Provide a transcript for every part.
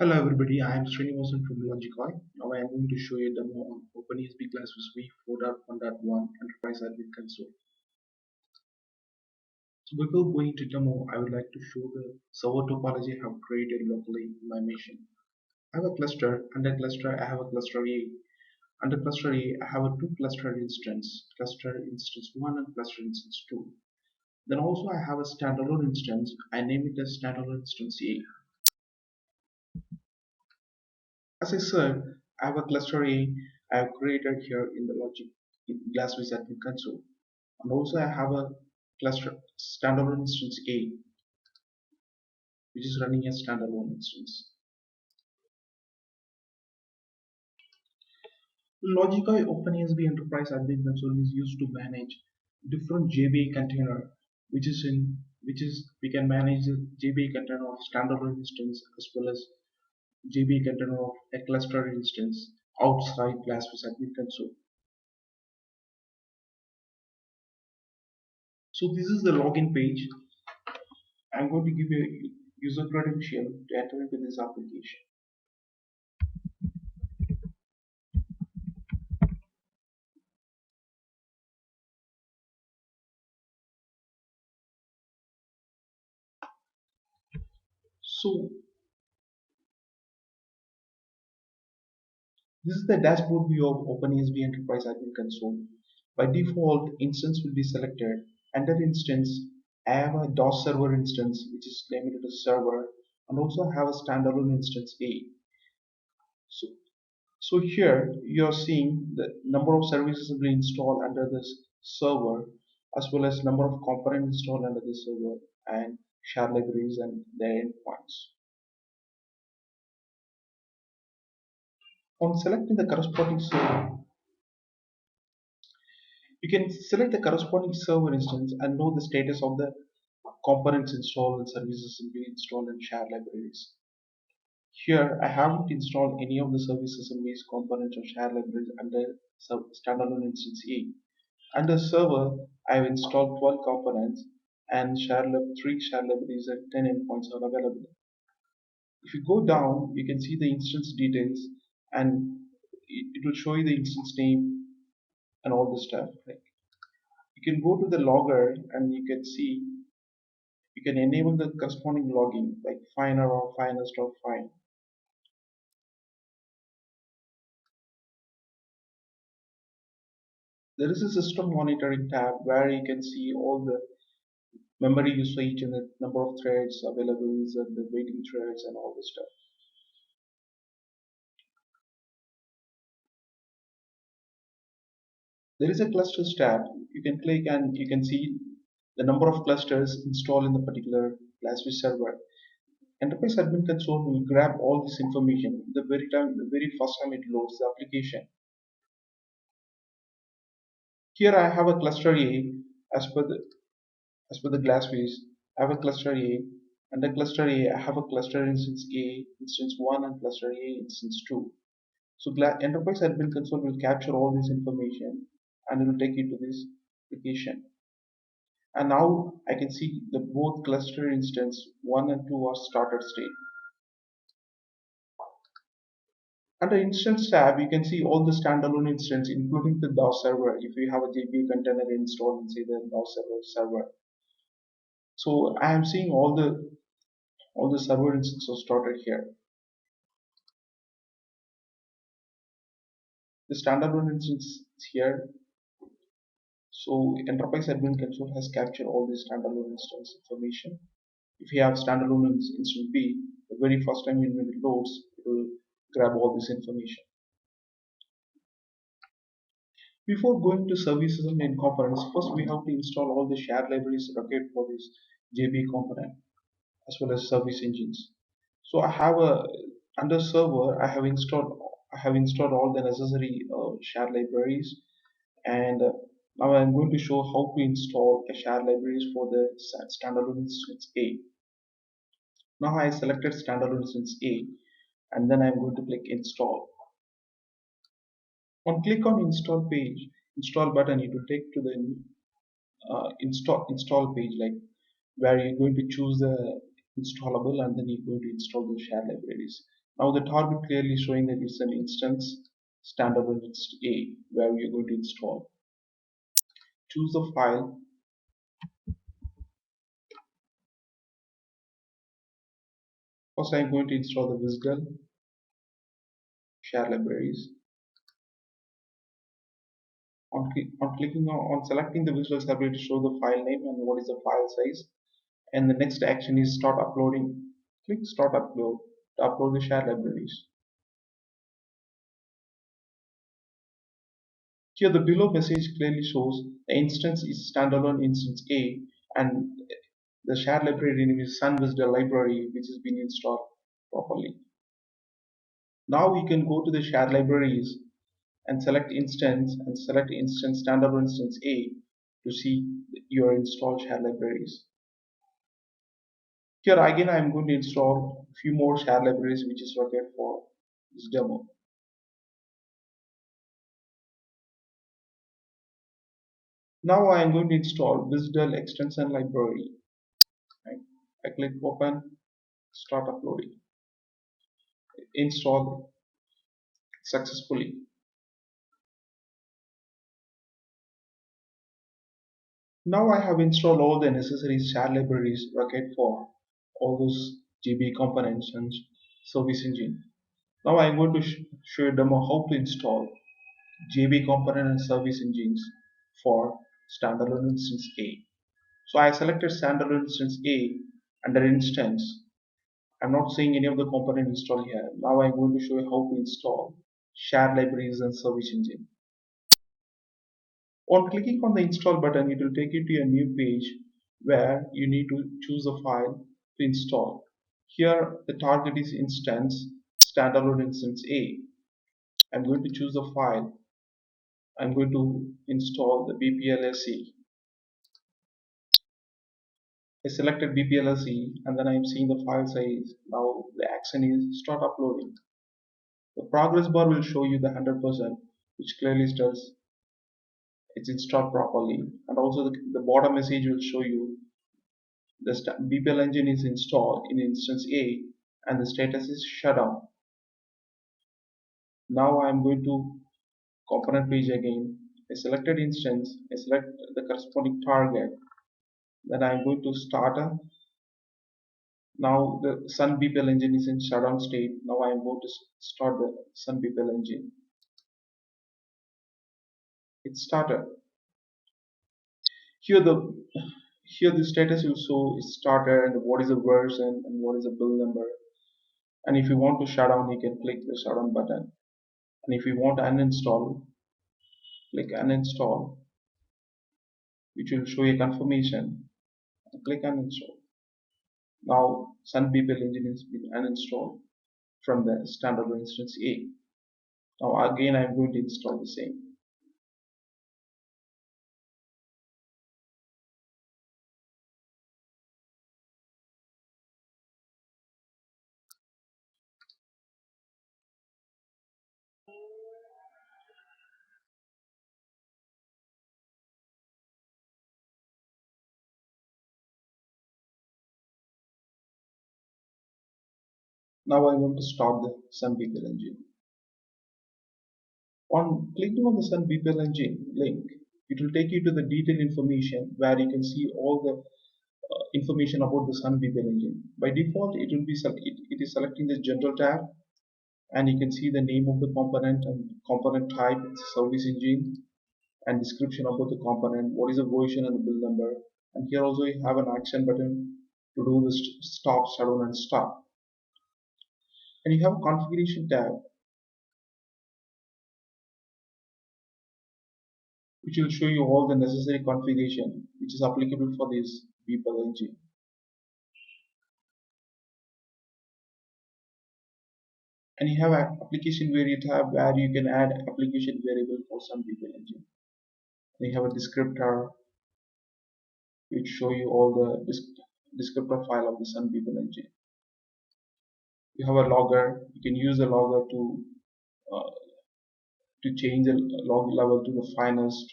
Hello everybody, I am Srinivasan from Logicoy. Now I am going to show you a demo on OpenESB Glassfish V4.1.1 Enterprise Admin Console. So before going to demo, I would like to show the server topology I have created locally in my machine. I have a cluster. Under cluster I have a cluster A. Under cluster A I have a two cluster instance 1 and cluster instance 2. Then also I have a standalone instance. I name it as standalone instance A. As I said, I have a cluster A I have created here in the logic in Glassfish admin console. And also I have a cluster standalone instance A, which is running a standalone instance. Logicoy OpenESB Enterprise Admin Console is used to manage different JBA container, which is we can manage the JBA container of standalone instance as well as JBA container of a cluster instance outside Glassfish admin console. So this is the login page. I'm going to give you a user credential to enter into this application. So this is the dashboard view of OpenESB Enterprise Admin Console. By default, instance will be selected. Under instance, I have a DOS server instance which is named as server, and also have a standalone instance A. So, so here you are seeing the number of services will be installed under this server, as well as number of components installed under this server and shared libraries and their endpoints. On selecting the corresponding server, you can select the corresponding server instance and know the status of the components installed and services will be installed and shared libraries. Here I haven't installed any of the service assemblies, components or shared libraries under standalone instance A. Under server I have installed 12 components and 3 shared libraries and 10 endpoints are available. If you go down you can see the instance details and it will show you the instance name and all the stuff. Like you can go to the logger and you can see you can enable the corresponding logging like finer or finest or fine. There is a system monitoring tab where you can see all the memory usage and the number of threads available and the waiting threads and all this stuff. There is a clusters tab. You can click and you can see the number of clusters installed in the particular Glassfish server. Enterprise Admin Console will grab all this information the very first time it loads the application. Here I have a cluster A as per the Glassfish. I have a cluster A, and the cluster A I have a cluster instance A, instance 1 and cluster A instance 2. So Enterprise Admin Console will capture all this information and it will take you to this application. And now I can see the both cluster instance 1 and 2 are started state. Under instance tab, you can see all the standalone instance, including the DOS server. If you have a JPA container installed in say the DOS server. So I am seeing all the server instances started here. The standalone instance is here. So Enterprise Admin Console has captured all the standalone instance information. If you have standalone instance B, the very first time when it loads, it will grab all this information. Before going to services and components, first we have to install all the shared libraries required for this JB component as well as service engines. So I have a under server I have installed all the necessary shared libraries and now I'm going to show how to install a shared libraries for the standalone instance A. Now I selected standalone instance A and then I'm going to click install. On click on install button, it will take to the install page, like where you're going to choose the installable, and then you're going to install those shared libraries. Now the target clearly showing that it's an instance standalone inst A where you're going to install. Choose the file. First I'm going to install the Visual shared libraries. On clicking on selecting the visual library to show the file name and what is the file size, and the next action is start uploading. Click start upload to upload the shared libraries. Here the below message clearly shows the instance is standalone instance A and the shared library name is sunvisual library which has been installed properly. Now we can go to the shared libraries and select instance standalone instance A to see your installed shared libraries. Here again I am going to install a few more shared libraries which is required for this demo. Now I am going to install Visual extension library. Right? I click open, start uploading. Install successfully. Now I have installed all the necessary shared libraries required for all those GB components and service engine. Now I am going to show you a demo how to install JB component and service engines for standalone instance A. So I selected standalone instance A under instance. I'm not seeing any of the component installed here. Now I'm going to show you how to install shared libraries and service engine. On clicking on the install button, it will take you to a new page where you need to choose a file to install. Here the target is instance standalone instance A. I'm going to choose a file. I'm going to install the BPLSE. I selected BPLSE and then I'm seeing the file size. Now the action is start uploading. The progress bar will show you the 100%, which clearly tells it's installed properly, and also the bottom message will show you the BPL engine is installed in instance A and the status is shut down. Now I am going to component page again. I selected instance, I select the corresponding target, then I am going to starter. Now the Sun BPL engine is in shutdown state. Now I am going to start the Sun BPL engine. It started. Here the status will show is started and what is the version and what is the build number. And if you want to shut down, you can click the shutdown button. And if you want to uninstall, click uninstall, which will show you a confirmation. Click uninstall. Now Sun BPL engine has been uninstalled from the standard instance A. Now again I am going to install the same. Now I want to start the Sun BPL engine. On clicking on the Sun BPL engine link, it will take you to the detailed information where you can see all the information about the Sun BPL engine. By default, it will be it is selecting the general tab, and you can see the name of the component and component type, it's a service engine, and description about the component, what is the version and the build number. And here also you have an action button to do the stop, shutdown, and start. And you have a configuration tab which will show you all the necessary configuration which is applicable for this BPL engine. And you have an application variable tab where you can add application variable for some BPL engine. And you have a descriptor which show you all the descriptor file of the Sun BPL engine. You have a logger. You can use the logger uh, to change the log level to the finest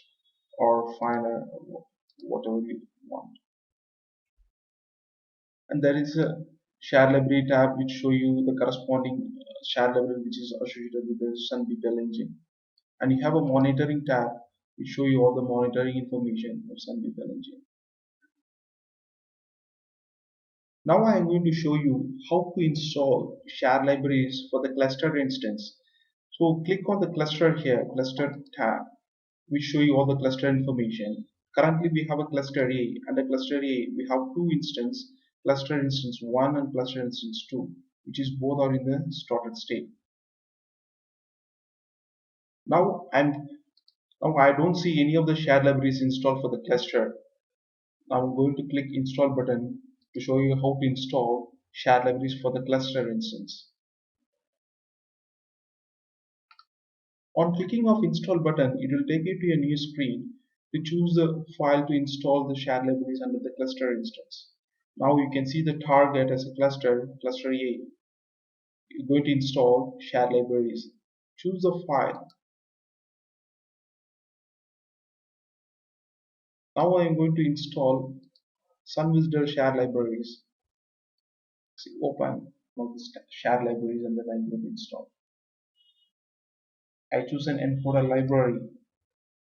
or finer, whatever you want. And there is a share library tab which show you the corresponding share library which is associated with the Sun BPL engine, and you have a monitoring tab which show you all the monitoring information of Sun BPL engine. Now I am going to show you how to install share libraries for the cluster instance. So click on the cluster here, cluster tab, which show you all the cluster information. Currently we have a cluster A. Under cluster A we have two instances, cluster instance 1 and cluster instance 2, which is both are in the started state. Now I don't see any of the share libraries installed for the cluster. Now I'm going to click install button to show you how to install share libraries for the cluster instance. On clicking of install button, it will take you to a new screen to choose the file to install the share libraries under the cluster instance. Now you can see the target as a cluster, cluster A. You're going to install share libraries. Choose the file. Now I am going to install SunVisitor share libraries. See, open all the share libraries and then I'm going to install. I choose an encoder library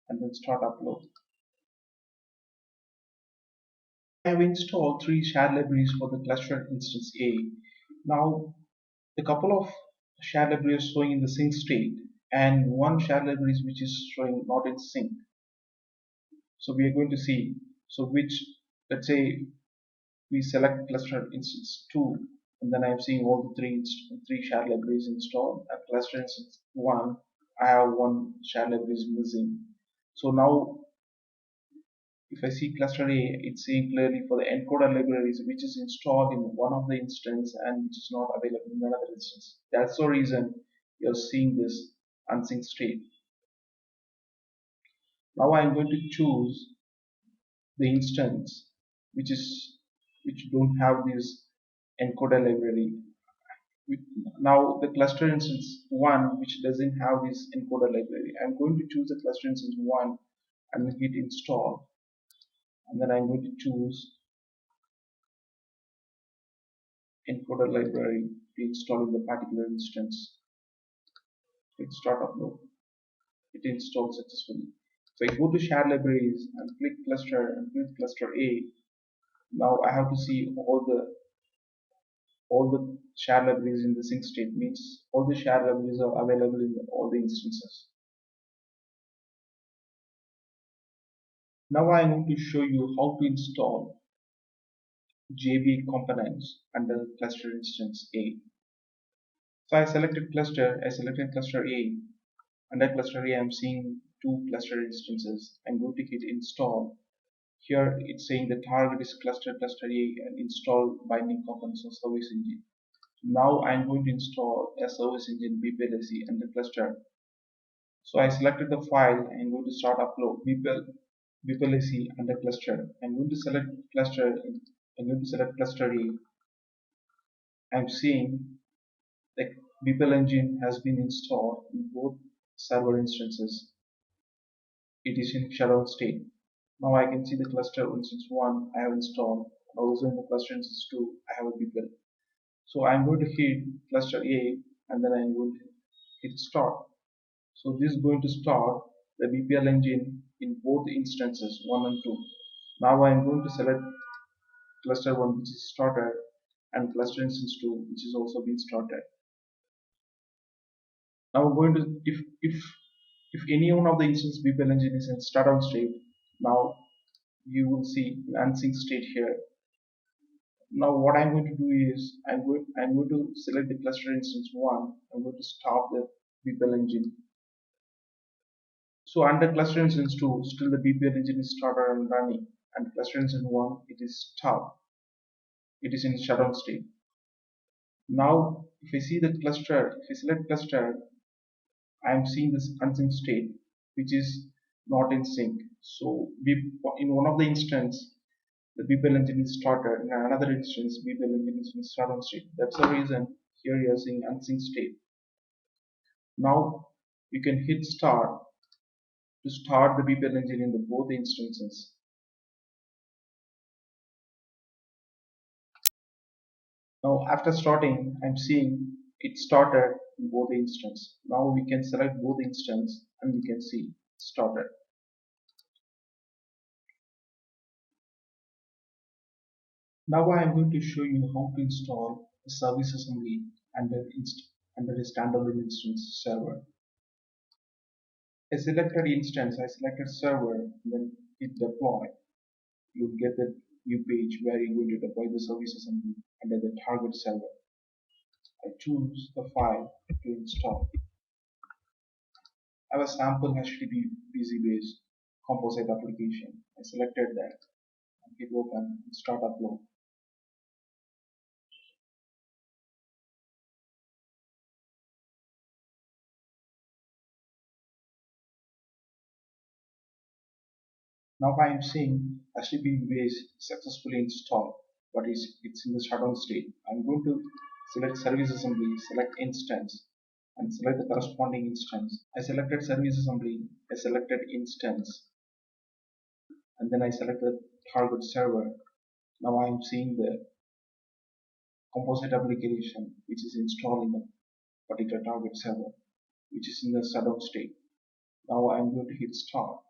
and then start upload. I have installed three share libraries for the cluster instance A. Now the couple of share libraries showing in the sync state and one share library which is showing not in sync. So we are going to see, so which, let's say we select cluster instance 2 and then I'm seeing all the three share libraries installed. At cluster instance 1 I have one share library is missing. So now if I see cluster A, it's saying clearly for the encoder libraries which is installed in one of the instance and which is not available in another instance. That's the reason you're seeing this unsynced state. Now I'm going to choose the instance which don't have this encoder library. Now the cluster instance 1 which doesn't have this encoder library. I'm going to choose the cluster instance 1 and hit install, and then I'm going to choose encoder library to install in the particular instance. Click start upload. It installs successfully. So I go to share libraries and click cluster and click cluster A. Now I have to see all the share libraries in the sync state, means all the share libraries are available in all the instances. Now I am going to show you how to install JB components under cluster instance A. So I selected cluster A. Under cluster A, I'm seeing two cluster instances. I'm going to hit install. Here it's saying the target is cluster A and install binding components of service engine. Now I'm going to install a service engine BPLAC under cluster. So I selected the file. I'm going to start upload BPLAC under cluster. I'm going to select cluster. I'm going to select cluster A. I'm seeing the BPL engine has been installed in both server instances. It is in shutdown state. Now I can see the cluster instance 1 I have installed, and also in the cluster instance 2 I have a BPL. So I'm going to hit cluster A and then I'm going to hit start. So this is going to start the BPL engine in both instances 1 and 2. Now I'm going to select cluster 1 which is started and cluster instance 2 which is also been started. Now I'm going to, if any one of the instance BPL engine is in startup state, now you will see an unsync state here. Now what I'm going to do is I'm going to select the cluster instance 1. I'm going to stop the BPL engine. So under cluster instance 2, still the BPL engine is started and running, and cluster instance 1 it is stopped. It is in shutdown state. Now if I see the cluster, if I select cluster, I am seeing this unsync state which is not in sync. So in one of the instance the BPL engine is started, in another instance BPL engine is in shutdown state. That's the reason here you are seeing unsync state. Now you can hit start to start the BPL engine in the both instances. Now after starting, I'm seeing it started in both the instance. Now we can select both instance and we can see started. Now I am going to show you how to install a service assembly under a standalone instance server. A selected instance, I selected server, and then hit deploy. You'll get the new page where you're going to deploy the service assembly under the target server. I choose the file to install. I have a sample HTTP PC-based composite application. I selected that and hit open and start upload. Now I am seeing HTTP base successfully installed, but it's in the shutdown state. I'm going to select service assembly, select instance, and select the corresponding instance. I selected service assembly, I selected instance, and then I selected target server. Now I am seeing the composite application which is installed in the particular target server, which is in the shutdown state. Now I am going to hit start.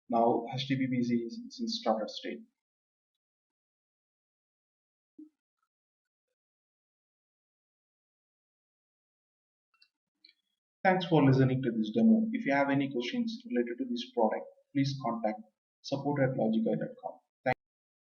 Now HTTP is in starter state. Thanks for listening to this demo. If you have any questions related to this product, please contact support@logicoy.com.